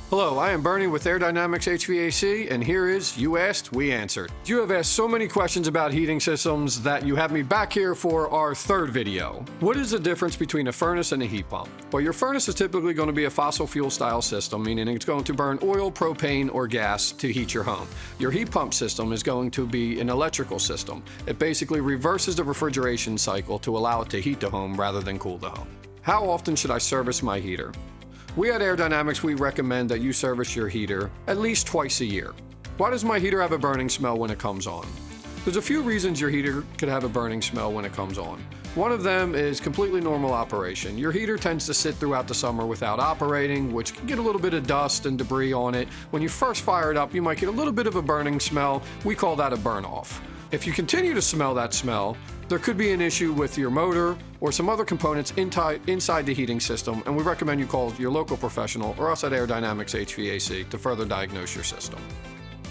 Hello, I am Bernie with Air Dynamics HVAC, and here is You Asked, We Answered. You have asked so many questions about heating systems that you have me back here for our third video. What is the difference between a furnace and a heat pump? Well, your furnace is typically going to be a fossil fuel style system, meaning it's going to burn oil, propane, or gas to heat your home. Your heat pump system is going to be an electrical system. It basically reverses the refrigeration cycle to allow it to heat the home rather than cool the home. How often should I service my heater? We at Air Dynamics, we recommend that you service your heater at least twice a year. Why does my heater have a burning smell when it comes on? There's a few reasons your heater could have a burning smell when it comes on. One of them is completely normal operation. Your heater tends to sit throughout the summer without operating, which can get a little bit of dust and debris on it. When you first fire it up, you might get a little bit of a burning smell. We call that a burn off. If you continue to smell that smell, there could be an issue with your motor or some other components inside the heating system, and we recommend you call your local professional or us at Air Dynamics HVAC to further diagnose your system.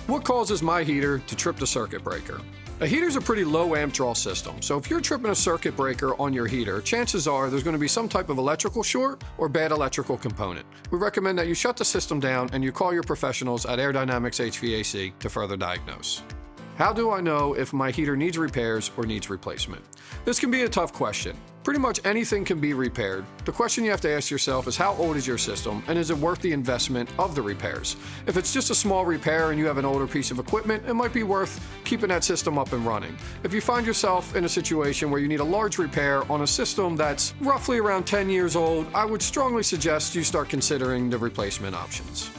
What causes my heater to trip the circuit breaker? A heater's a pretty low amp draw system, so if you're tripping a circuit breaker on your heater, chances are there's going to be some type of electrical short or bad electrical component. We recommend that you shut the system down and you call your professionals at Air Dynamics HVAC to further diagnose. How do I know if my heater needs repairs or needs replacement? This can be a tough question. Pretty much anything can be repaired. The question you have to ask yourself is how old is your system and is it worth the investment of the repairs? If it's just a small repair and you have an older piece of equipment, it might be worth keeping that system up and running. If you find yourself in a situation where you need a large repair on a system that's roughly around 10 years old, I would strongly suggest you start considering the replacement options.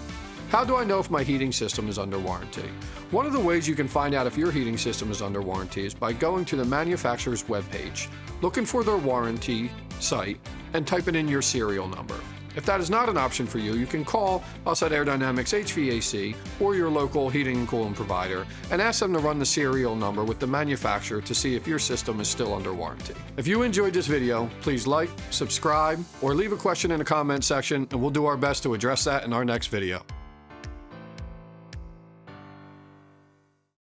How do I know if my heating system is under warranty? One of the ways you can find out if your heating system is under warranty is by going to the manufacturer's webpage, looking for their warranty site, and typing in your serial number. If that is not an option for you, you can call us at Air Dynamics HVAC or your local heating and cooling provider and ask them to run the serial number with the manufacturer to see if your system is still under warranty. If you enjoyed this video, please like, subscribe, or leave a question in the comment section, and we'll do our best to address that in our next video.